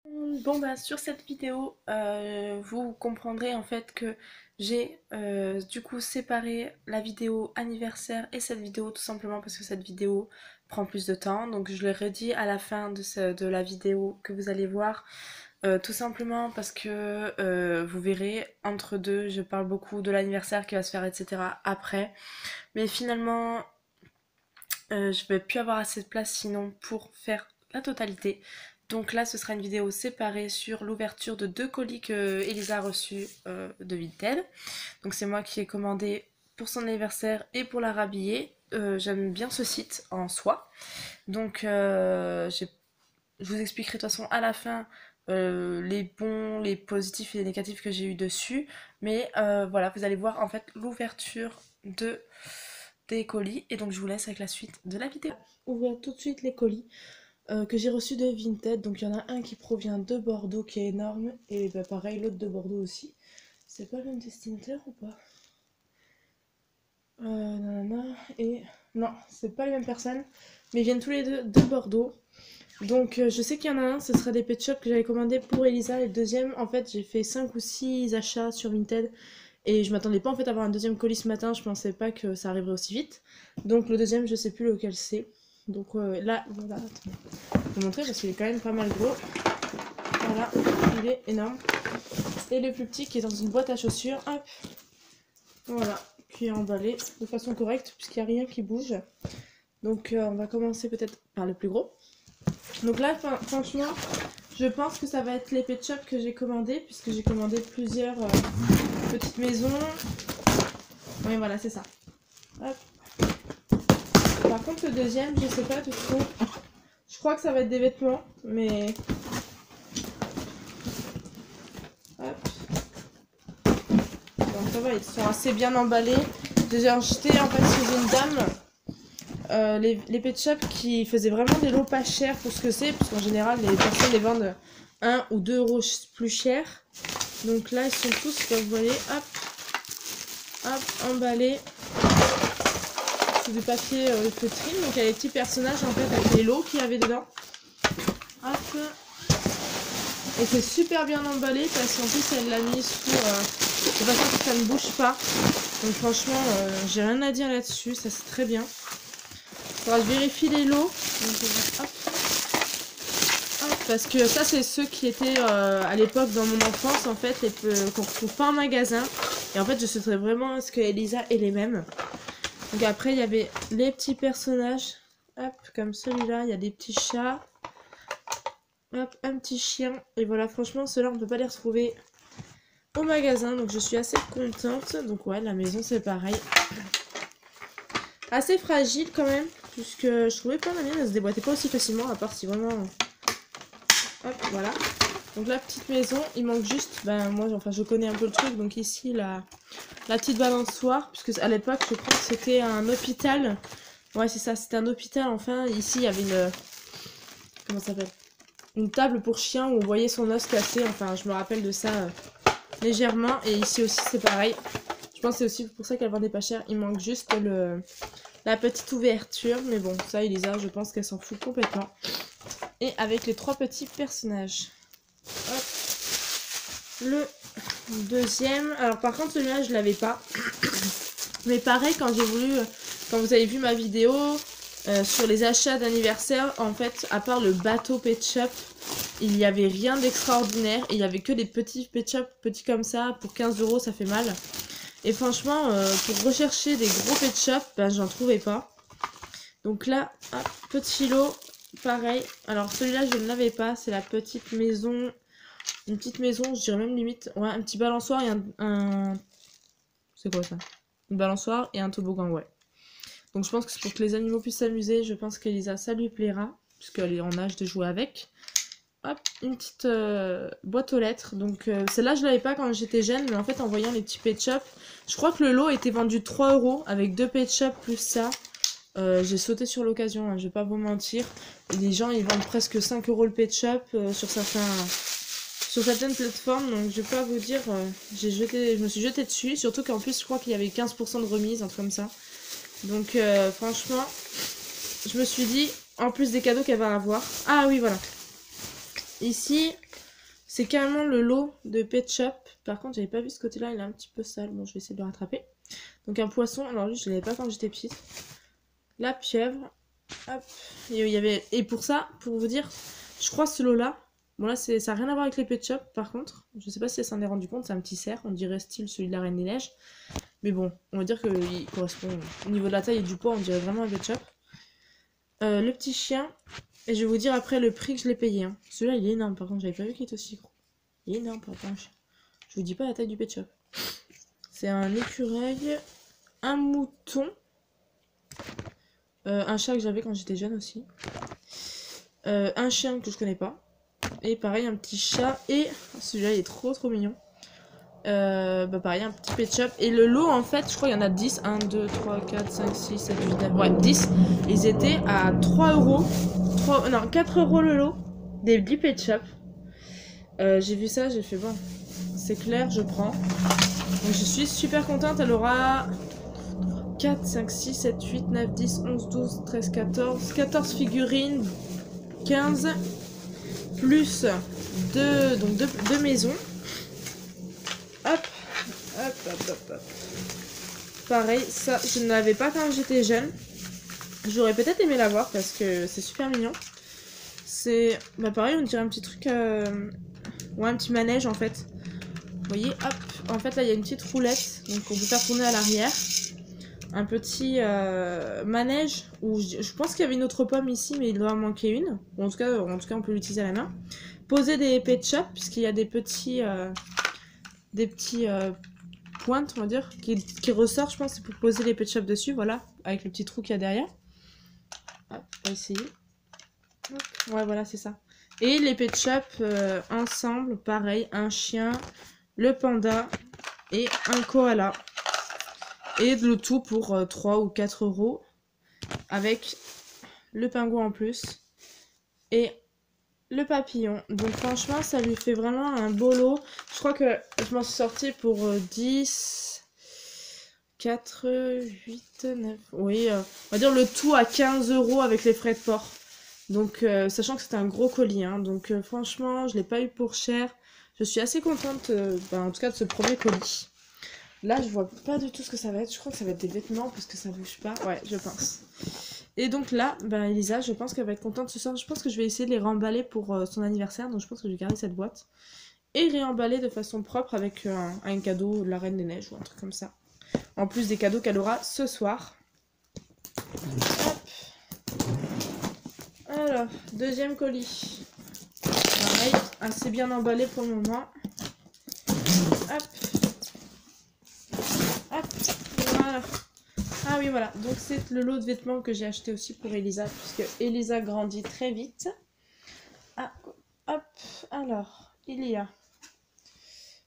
Bon bah sur cette vidéo, vous comprendrez en fait que j'ai du coup séparé la vidéo anniversaire et cette vidéo tout simplement parce que cette vidéo prend plus de temps. Donc je le redis à la fin de la vidéo que vous allez voir, tout simplement parce que vous verrez entre deux, je parle beaucoup de l'anniversaire qui va se faire etc. après. Mais finalement, je vais plus avoir assez de place sinon pour faire la totalité. Donc là, ce sera une vidéo séparée sur l'ouverture de deux colis que Elisa a reçus de Vinted. Donc c'est moi qui ai commandé pour son anniversaire et pour la rhabiller. J'aime bien ce site en soi. Donc je vous expliquerai de toute façon à la fin les bons, les positifs et les négatifs que j'ai eu dessus. Mais voilà, vous allez voir en fait l'ouverture des colis. Et donc je vous laisse avec la suite de la vidéo. Ouvrir tout de suite les colis que j'ai reçus de Vinted. Donc il y en a un qui provient de Bordeaux qui est énorme. Et bah, pareil, l'autre de Bordeaux aussi. C'est pas le même destinataire ou pas nanana, et non, c'est pas les mêmes personnes. Mais ils viennent tous les deux de Bordeaux. Donc je sais qu'il y en a un, ce sera des pet shops que j'avais commandé pour Elisa. Et le deuxième, en fait, j'ai fait 5 ou 6 achats sur Vinted. Et je m'attendais pas en fait à avoir un deuxième colis ce matin, je pensais pas que ça arriverait aussi vite. Donc le deuxième, je sais plus lequel c'est. Donc là, voilà, attends. Je vais vous montrer parce qu'il est quand même pas mal gros. Voilà, il est énorme. Et le plus petit qui est dans une boîte à chaussures, hop, voilà, qui est emballé de façon correcte puisqu'il n'y a rien qui bouge. Donc on va commencer peut-être par le plus gros. Donc là, franchement, je pense que ça va être les pet shops que j'ai commandé puisque j'ai commandé plusieurs petites maisons. Oui, voilà, c'est ça. Hop. Par contre, le deuxième, je sais pas du tout. Je crois que ça va être des vêtements, mais... Hop. Bon, ça va, ils sont assez bien emballés. J'ai acheté en fait chez une dame les pet shops qui faisaient vraiment des lots pas chers pour ce que c'est, parce qu'en général, les personnes les vendent 1 ou 2 euros plus cher. Donc là, ils sont tous, comme vous voyez, hop, hop, emballés. C'est du papier feutrine, donc il y a les petits personnages en fait avec les lots qu'il y avait dedans. Hop. Et c'est super bien emballé parce qu'en plus elle l'a mis sous de façon que ça ne bouge pas. Donc franchement, j'ai rien à dire là-dessus, ça c'est très bien. Faudra que je vérifie les lots. Donc, hop. Hop, parce que ça c'est ceux qui étaient à l'époque dans mon enfance en fait, qu'on retrouve pas en magasin. Et en fait je souhaiterais vraiment à ce que Elisa ait les mêmes. Donc après il y avait les petits personnages. Hop, comme celui-là, il y a des petits chats. Hop, un petit chien. Et voilà, franchement, ceux-là, on peut pas les retrouver au magasin. Donc, je suis assez contente. Donc, ouais, la maison, c'est pareil. Assez fragile quand même. Puisque je trouvais pas la mienne, elle se déboîtait pas aussi facilement. À part si vraiment... Hop, voilà. Donc, la petite maison, il manque juste... Ben, moi, enfin, je connais un peu le truc. Donc, ici, la petite balançoire. Puisque à l'époque, je crois que c'était un hôpital. Ouais, c'est ça, c'était un hôpital. Enfin, ici, il y avait une... Comment ça s'appelle ? Une table pour chien où on voyait son os cassé. Enfin, je me rappelle de ça légèrement. Et ici aussi, c'est pareil. Je pense que c'est aussi pour ça qu'elle vendait pas cher. Il manque juste la petite ouverture. Mais bon, ça, Elisa, je pense qu'elle s'en fout complètement. Et avec les 3 petits personnages. Hop. Le deuxième. Alors, par contre, celui-là, je l'avais pas. Mais pareil, quand vous avez vu ma vidéo... sur les achats d'anniversaire, en fait, à part le bateau pet shop, il n'y avait rien d'extraordinaire. Il n'y avait que des petits pet shop, petits comme ça, pour 15 euros, ça fait mal. Et franchement, pour rechercher des gros pet shop, ben, j'en trouvais pas. Donc là, hop, petit lot, pareil. Alors celui-là, je ne l'avais pas, c'est la petite maison. Une petite maison, je dirais même limite. Ouais, un petit balançoire et un... C'est quoi ça? Une balançoire et un toboggan, ouais. Donc je pense que c'est pour que les animaux puissent s'amuser. Je pense qu'Elisa, ça lui plaira. Puisqu'elle est en âge de jouer avec. Hop, une petite boîte aux lettres. Donc celle-là, je l'avais pas quand j'étais jeune. Mais en fait, en voyant les petits pet shops, je crois que le lot était vendu 3 euros. Avec 2 pet shops plus ça. J'ai sauté sur l'occasion, hein, je vais pas vous mentir. Et les gens, ils vendent presque 5 euros le pet shop sur certaines plateformes. Donc je vais pas vous dire, je me suis jetée dessus. Surtout qu'en plus, je crois qu'il y avait 15% de remise, un truc comme ça. Donc franchement, je me suis dit, en plus des cadeaux qu'elle va avoir. Ah oui, voilà. Ici, C'est carrément le lot de Pet Shop. Par contre, j'avais pas vu ce côté-là, il est un petit peu sale. Bon, je vais essayer de le rattraper. Donc un poisson, alors lui, je l'avais pas quand j'étais petite. La pieuvre. Hop. Et pour ça, pour vous dire, je crois ce lot-là. Bon là, ça n'a rien à voir avec les Pet Shop, par contre. Je sais pas si elle s'en est rendu compte, c'est un petit cerf. On dirait style celui de la Reine des Neiges. Mais bon, on va dire qu'il correspond au niveau de la taille et du poids, on dirait vraiment un Pet Shop. Le petit chien. Et je vais vous dire après le prix que je l'ai payé. Hein. Celui-là, il est énorme. Par contre, j'avais pas vu qu'il était aussi gros. Il est énorme par rapport à un chien. Je vous dis pas la taille du Pet Shop. C'est un écureuil, un mouton, un chat que j'avais quand j'étais jeune aussi, un chien que je connais pas, et pareil un petit chat, et celui-là il est trop mignon. Pareil un petit Pet Shop, et le lot en fait je crois il y en a 10, 1, 2, 3, 4, 5, 6, 7, 8, 9, ouais 10, ils étaient à 3 euros, 4 euros le lot des 10 Pet Shop. J'ai vu ça, j'ai fait bon, c'est clair, je prends. Donc je suis super contente, elle aura 4, 5, 6, 7, 8, 9, 10, 11, 12, 13, 14 figurines, 15, plus deux maisons. Hop, hop, hop, hop, hop. Pareil, ça, je ne l'avais pas quand j'étais jeune. J'aurais peut-être aimé l'avoir parce que c'est super mignon. C'est, pareil, on dirait un petit truc, ouais, un petit manège en fait. Vous voyez, hop, en fait là il y a une petite roulette, donc on peut faire tourner à l'arrière. Un petit manège, où je pense qu'il y avait une autre pomme ici, mais il doit en manquer une. Ou en tout cas on peut l'utiliser à la main. Poser des Pet Shop, puisqu'il y a des petits pointes, on va dire, qui ressortent, je pense, c'est pour poser les Pet Shop dessus, voilà, avec le petit trou qu'il y a derrière. Hop, on va essayer. Hop. Ouais, voilà, c'est ça. Et les Pet Shop ensemble, pareil, un chien, le panda et un koala. Et le tout pour 3 ou 4 euros. Avec le pingouin en plus. Et le papillon. Donc franchement, ça lui fait vraiment un beau lot. Je crois que je m'en suis sortie pour 10, 4, 8, 9... Oui, on va dire le tout à 15 euros avec les frais de port. Donc, sachant que c'était un gros colis. Hein, donc franchement, je ne l'ai pas eu pour cher. Je suis assez contente, en tout cas, de ce premier colis. Là, je vois pas du tout ce que ça va être. Je crois que ça va être des vêtements parce que ça bouge pas. Ouais, je pense. Et donc là, Elisa, je pense qu'elle va être contente ce soir. Je pense que je vais essayer de les remballer pour son anniversaire. Donc je pense que je vais garder cette boîte. Et réemballer de façon propre avec un cadeau de la Reine des Neiges ou un truc comme ça. En plus des cadeaux qu'elle aura ce soir. Hop. Alors, deuxième colis. Pareil, assez bien emballé pour le moment. Hop. Hop, voilà. Ah oui, voilà. Donc c'est le lot de vêtements que j'ai acheté aussi pour Elisa, puisque Elisa grandit très vite. Ah, hop, alors, il y a...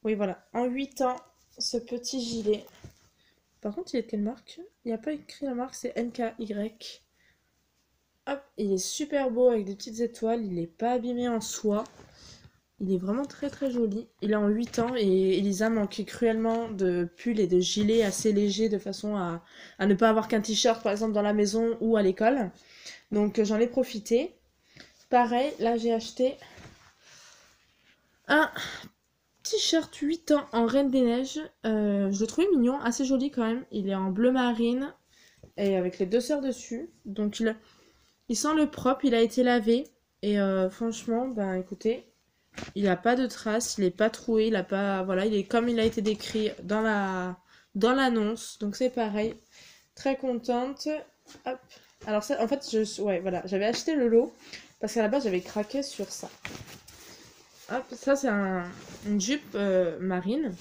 Oui, voilà. En 8 ans, ce petit gilet. Par contre, il est de quelle marque? Il n'y a pas écrit la marque, c'est NKY. Hop, il est super beau avec des petites étoiles. Il n'est pas abîmé en soie. Il est vraiment très joli. Il est en 8 ans et Elisa manquait cruellement de pulls et de gilets assez légers de façon à ne pas avoir qu'un t-shirt par exemple dans la maison ou à l'école. Donc j'en ai profité. Pareil, là j'ai acheté un t-shirt 8 ans en Reine des Neiges. Je le trouvais mignon, assez joli quand même. Il est en bleu marine et avec les 2 sœurs dessus. Donc il sent le propre, il a été lavé. Et franchement, écoutez... Il n'a pas de traces, il n'est pas troué, il a pas, voilà, il est comme il a été décrit dans l'annonce. Donc c'est pareil. Très contente. Hop. Alors ça, en fait, ouais, voilà, j'avais acheté le lot parce qu'à la base j'avais craqué sur ça. Hop, ça c'est une jupe marine.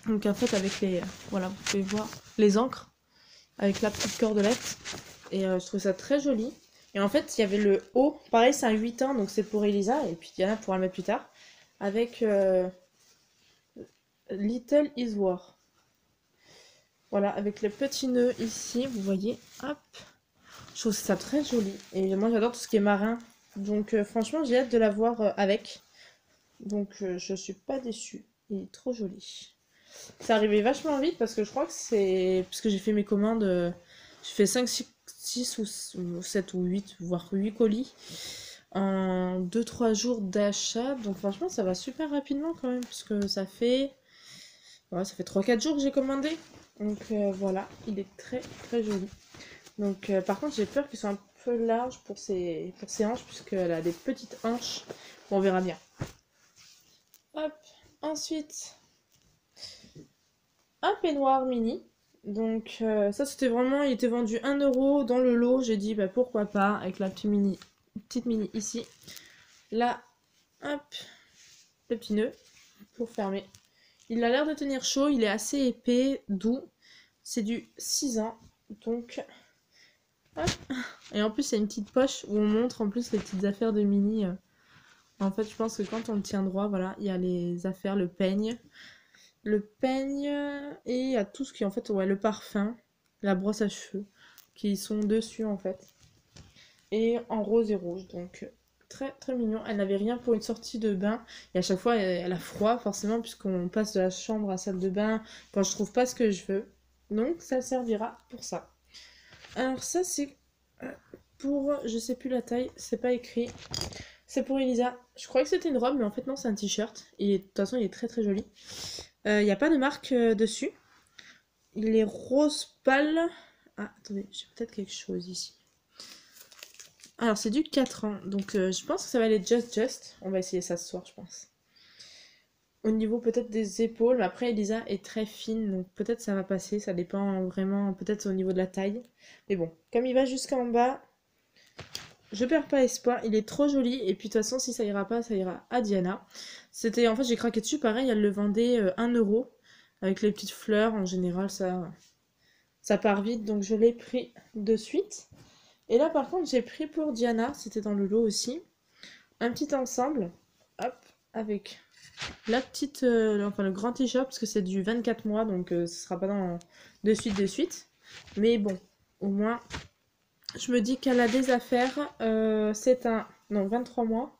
Donc en fait avec les, voilà, vous pouvez voir les ancres avec la petite cordelette. Et je trouve ça très joli. Et en fait, il y avait le haut. Pareil, c'est un 8 ans, donc c'est pour Elisa. Et puis Diana pourra le mettre plus tard. Avec Little is War. Voilà, avec les petits nœuds ici, vous voyez. Hop. Je trouve ça très joli. Et moi, j'adore tout ce qui est marin. Donc franchement, j'ai hâte de l'avoir avec. Donc je suis pas déçue. Il est trop joli. C'est arrivé vachement vite parce que je crois que c'est... Parce que j'ai fait mes commandes... J'ai fait 5, 6 ou 7 ou 8, voire 8 colis en 2-3 jours d'achat. Donc franchement, ça va super rapidement quand même, puisque ouais, ça fait 3-4 jours que j'ai commandé. Donc voilà, il est très très joli. Donc par contre, j'ai peur qu'il soit un peu large pour ses hanches, puisqu'elle a des petites hanches. Bon, on verra bien. Hop, ensuite, un peignoir mini. Donc ça, c'était vraiment, il était vendu 1 € dans le lot. J'ai dit, bah pourquoi pas, avec la petite mini ici. Là, hop, le petit nœud pour fermer. Il a l'air de tenir chaud, il est assez épais, doux. C'est du 6 ans, donc... Hop. Et en plus, il y a une petite poche où on montre en plus les petites affaires de mini. En fait, je pense que quand on le tient droit, voilà, il y a les affaires, le peigne. Et il y a tout ce qui est en fait, ouais, le parfum, la brosse à cheveux, qui sont dessus en fait. Et en rose et rouge, donc très très mignon. Elle n'avait rien pour une sortie de bain. Et à chaque fois, elle a froid forcément, puisqu'on passe de la chambre à la salle de bain quand je trouve pas ce que je veux. Donc ça servira pour ça. Alors ça c'est pour, je sais plus la taille, c'est pas écrit. C'est pour Elisa. Je croyais que c'était une robe, mais en fait non, c'est un t-shirt. Et de toute façon, il est très très joli. Il n'y a pas de marque dessus. Il est rose pâle. Ah, attendez, j'ai peut-être quelque chose ici. Alors, c'est du 4 ans. Donc, je pense que ça va aller just. On va essayer ça ce soir, je pense. Au niveau peut-être des épaules. Mais après, Elisa est très fine. Donc, peut-être ça va passer. Ça dépend vraiment, peut-être au niveau de la taille. Mais bon, comme il va jusqu'en bas, je perds pas espoir. Il est trop joli. Et puis, de toute façon, si ça ira pas, ça ira à Diana. C'était, en fait, j'ai craqué dessus. Pareil, elle le vendait 1 €. Avec les petites fleurs, en général, ça part vite. Donc, je l'ai pris de suite. Et là, par contre, j'ai pris pour Diana, c'était dans le lot aussi, un petit ensemble, hop, avec la petite, enfin le grand t-shirt, parce que c'est du 24 mois, donc ce sera pas dans de suite. Mais bon, au moins, je me dis qu'elle a des affaires. C'est un, non, 23 mois.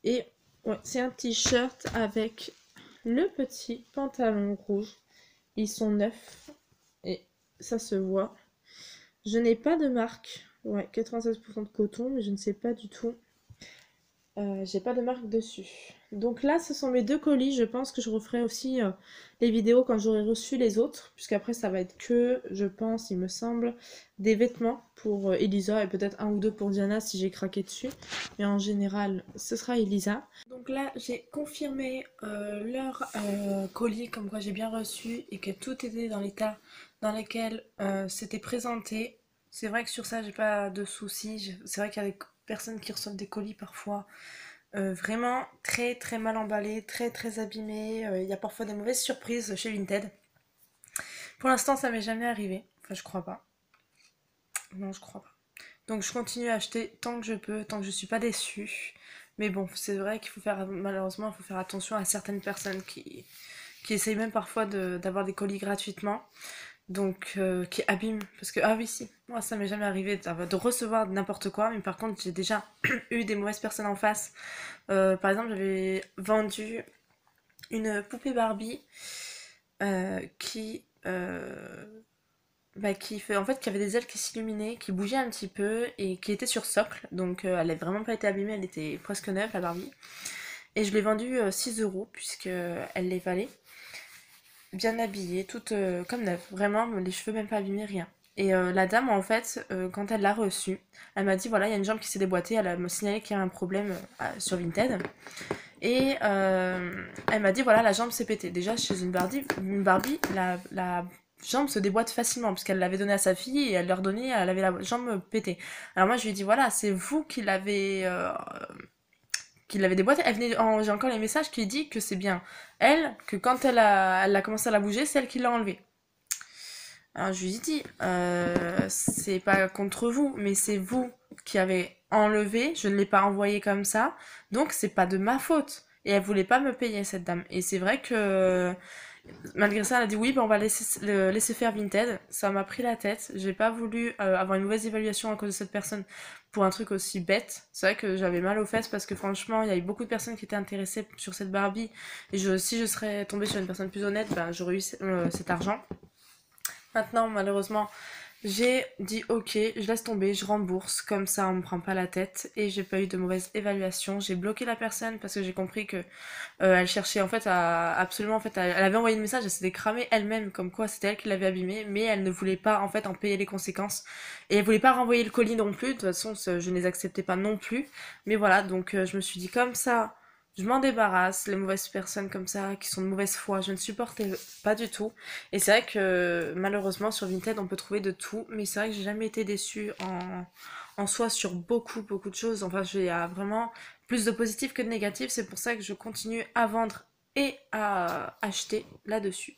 Et ouais, c'est un t-shirt avec le petit pantalon rouge. Ils sont neufs et ça se voit. Je n'ai pas de marque. Ouais, 96% de coton, mais je ne sais pas du tout. J'ai pas de marque dessus. Donc là, ce sont mes 2 colis. Je pense que je referai aussi les vidéos quand j'aurai reçu les autres. Puisqu'après, ça va être que, je pense, il me semble, des vêtements pour Elisa. Et peut-être 1 ou 2 pour Diana si j'ai craqué dessus. Mais en général, ce sera Elisa. Donc là, j'ai confirmé leur colis, comme quoi j'ai bien reçu. Et que tout était dans l'état dans lequel c'était présenté. C'est vrai que sur ça, j'ai pas de soucis. C'est vrai qu'il y a des personnes qui reçoivent des colis parfois vraiment très très mal emballés, très très abîmés. Il y a parfois des mauvaises surprises chez Vinted. Pour l'instant, ça m'est jamais arrivé. Enfin, je crois pas. Non, je crois pas. Donc, je continue à acheter tant que je peux, tant que je suis pas déçue. Mais bon, c'est vrai qu'il faut faire, malheureusement, il faut faire attention à certaines personnes qui essayent même parfois d'avoir des colis gratuitement. Donc qui abîme, parce que ah oui si, moi ça m'est jamais arrivé de recevoir n'importe quoi, mais par contre j'ai déjà eu des mauvaises personnes en face. Par exemple, j'avais vendu une poupée Barbie en fait, qui avait des ailes qui s'illuminaient, qui bougeaient un petit peu et qui était sur socle, donc elle n'avait vraiment pas été abîmée, elle était presque neuve la Barbie. Et je l'ai vendue 6 € puisque elle les valait, bien habillée, toute comme neuve, vraiment, les cheveux même pas abîmés, rien. Et la dame, en fait, quand elle l'a reçue, elle m'a dit voilà, il y a une jambe qui s'est déboîtée, elle m'a signalé qu'il y a un problème sur Vinted. Et elle m'a dit voilà, la jambe s'est pétée. Déjà, chez une Barbie la jambe se déboîte facilement, puisqu'elle l'avait donnée à sa fille et elle leur donnait, elle avait la jambe pétée. Alors moi, je lui ai dit voilà, c'est vous qui l'avait déboîté. J'ai encore les messages qui dit que c'est bien elle, que quand elle a commencé à la bouger, c'est elle qui l'a enlevée. Alors je lui ai dit, c'est pas contre vous, mais c'est vous qui avez enlevé, je ne l'ai pas envoyé comme ça, donc c'est pas de ma faute. Et elle voulait pas me payer, cette dame. Et c'est vrai que malgré ça, elle a dit oui, ben on va laisser faire Vinted. Ça m'a pris la tête. J'ai pas voulu avoir une mauvaise évaluation à cause de cette personne pour un truc aussi bête. C'est vrai que j'avais mal aux fesses parce que franchement, il y a eu beaucoup de personnes qui étaient intéressées sur cette Barbie. Et si je serais tombée sur une personne plus honnête, ben j'aurais eu cet argent. Maintenant, malheureusement, J'ai dit ok, je laisse tomber, je rembourse, comme ça on me prend pas la tête et j'ai pas eu de mauvaise évaluation. J'ai bloqué la personne parce que j'ai compris que elle cherchait en fait à absolument en fait elle avait envoyé le message, elle s'était cramée elle-même comme quoi c'était elle qui l'avait abîmé, mais elle ne voulait pas en fait en payer les conséquences et elle voulait pas renvoyer le colis non plus. De toute façon, je ne les acceptais pas non plus. Mais voilà, donc je me suis dit comme ça. Je m'en débarrasse, les mauvaises personnes comme ça, qui sont de mauvaise foi, je ne supporte pas du tout. Et c'est vrai que malheureusement sur Vinted on peut trouver de tout, mais c'est vrai que j'ai jamais été déçue en soi sur beaucoup de choses. Enfin, il y a vraiment plus de positifs que de négatifs, c'est pour ça que je continue à vendre et à acheter là-dessus.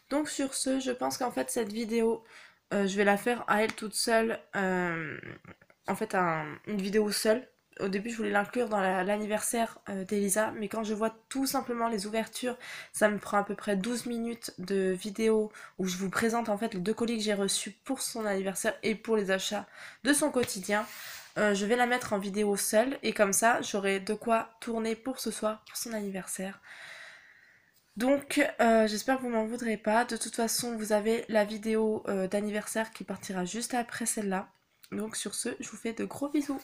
Donc sur ce, je pense qu'en fait cette vidéo, je vais la faire à elle toute seule, en fait une vidéo seule. Au début, je voulais l'inclure dans l'anniversaire d'Elisa, mais quand je vois tout simplement les ouvertures, ça me prend à peu près 12 minutes de vidéo où je vous présente en fait les 2 colis que j'ai reçus pour son anniversaire et pour les achats de son quotidien. Je vais la mettre en vidéo seule et comme ça, j'aurai de quoi tourner pour ce soir, pour son anniversaire. Donc, j'espère que vous m'en voudrez pas. De toute façon, vous avez la vidéo d'anniversaire qui partira juste après celle-là. Donc, sur ce, je vous fais de gros bisous.